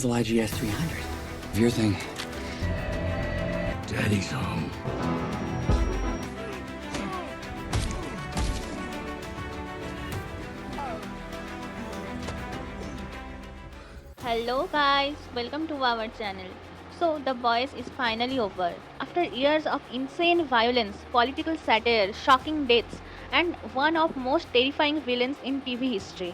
Denzel IGS 300. Your thing. Daddy's home. Hello guys, welcome to our channel. So The Boys is finally over. After years of insane violence, political satire, shocking deaths, and one of most terrifying villains in TV history.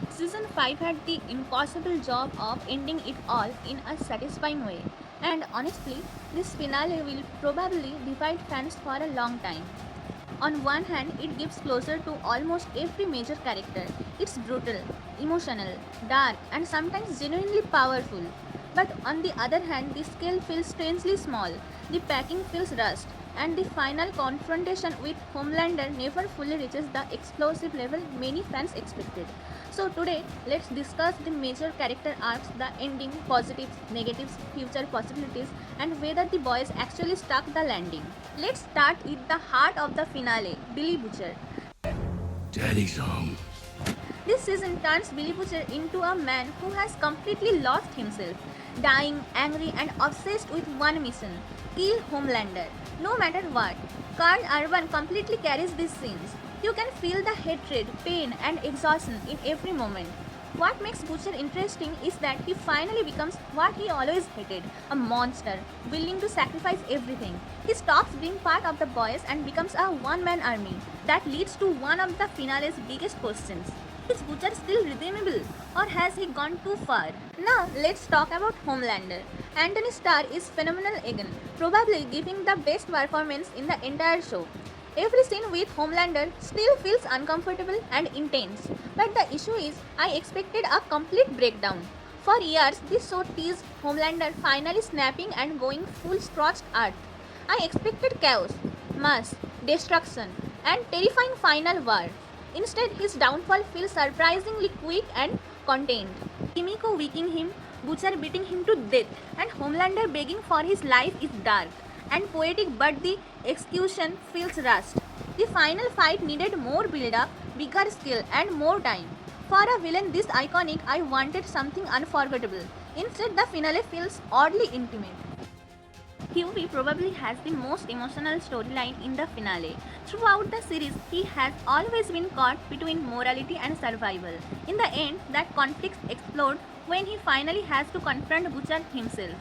Season 5 had the impossible job of ending it all in a satisfying way. And honestly, this finale will probably divide fans for a long time. On one hand, it gives closure to almost every major character. It's brutal, emotional, dark, and sometimes genuinely powerful. But on the other hand, the scale feels strangely small, the packing feels rushed, and the final confrontation with Homelander never fully reaches the explosive level many fans expected. So today, let's discuss the major character arcs, the ending, positives, negatives, future possibilities, and whether the boys actually stuck the landing. Let's start with the heart of the finale, Billy Butcher. Daddy's home. This season turns Billy Butcher into a man who has completely lost himself, dying, angry, and obsessed with one mission: kill Homelander. No matter what, Carl Urban completely carries these scenes. You can feel the hatred, pain, and exhaustion in every moment. What makes Butcher interesting is that he finally becomes what he always hated: a monster, willing to sacrifice everything. He stops being part of the boys and becomes a one-man army. That leads to one of the finale's biggest questions. Is Butcher still redeemable, or has he gone too far? Now, let's talk about Homelander. Anthony Starr is phenomenal again, probably giving the best performance in the entire show. Every scene with Homelander still feels uncomfortable and intense, but the issue is I expected a complete breakdown. For years, this show teased Homelander finally snapping and going full scorched earth. I expected chaos, mass, destruction, and terrifying final war. Instead, his downfall feels surprisingly quick and contained. Kimiko waking him, Butcher beating him to death, and Homelander begging for his life is dark and poetic, but the execution feels rushed. The final fight needed more build-up, bigger skill, and more time. For a villain this iconic, I wanted something unforgettable. Instead, the finale feels oddly intimate. Hughie probably has the most emotional storyline in the finale. Throughout the series, he has always been caught between morality and survival. In the end, that conflict explodes when he finally has to confront Butcher himself.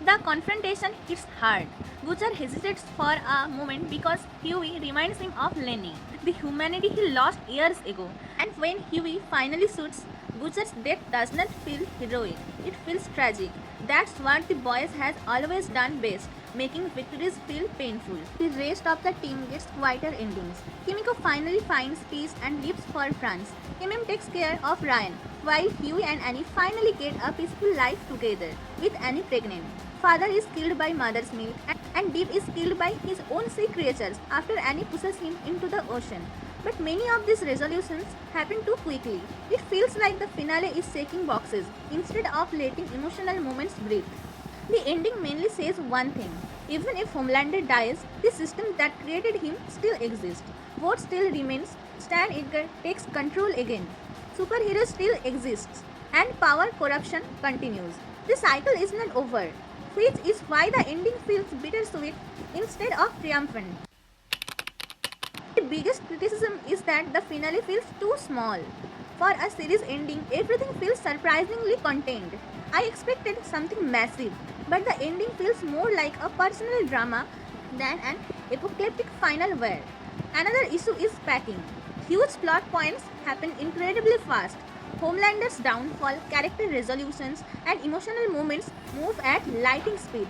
The confrontation hits hard. Butcher hesitates for a moment because Hughie reminds him of Lenny, the humanity he lost years ago. And when Hughie finally shoots, Butcher's death does not feel heroic, it feels tragic. That's what the boys has always done best, making victories feel painful. The rest of the team gets quieter endings. Kimiko finally finds peace and leaves for France. MM takes care of Ryan, while Hughie and Annie finally get a peaceful life together, with Annie pregnant. Father is killed by mother's milk, and Deep is killed by his own sea creatures after Annie pushes him into the ocean. But many of these resolutions happen too quickly. It feels like the finale is checking boxes instead of letting emotional moments breathe. The ending mainly says one thing: even if Homelander dies, the system that created him still exists. Vought still remains, Stan Edgar takes control again, superhero still exists, and power corruption continues. The cycle is not over, which is why the ending feels bittersweet instead of triumphant. The biggest criticism is that the finale feels too small. For a series ending, everything feels surprisingly contained. I expected something massive, but the ending feels more like a personal drama than an apocalyptic final war. Another issue is packing. Huge plot points happen incredibly fast. Homelander's downfall, character resolutions, and emotional moments move at lightning speed.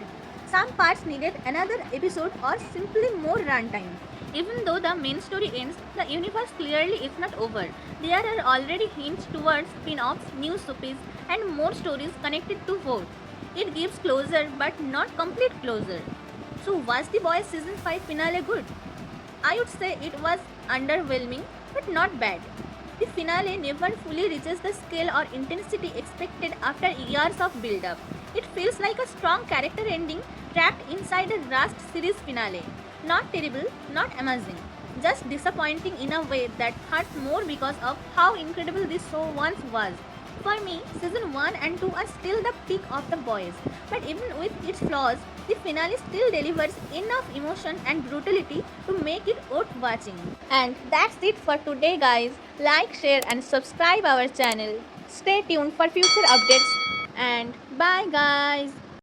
Some parts needed another episode or simply more runtime. Even though the main story ends, the universe clearly is not over. There are already hints towards spin-offs, new soapies, and more stories connected to Vought. It gives closure but not complete closure. So was The Boys Season 5 finale good? I would say it was underwhelming but not bad. The finale never fully reaches the scale or intensity expected after years of build-up. It feels like a strong character ending trapped inside a rushed series finale. Not terrible, not amazing, just disappointing in a way that hurts more because of how incredible this show once was. For me, season 1 and 2 are still the peak of The Boys, but even with its flaws, the finale still delivers enough emotion and brutality to make it worth watching. And that's it for today, guys. Like, share, and subscribe our channel. Stay tuned for future updates, and bye, guys.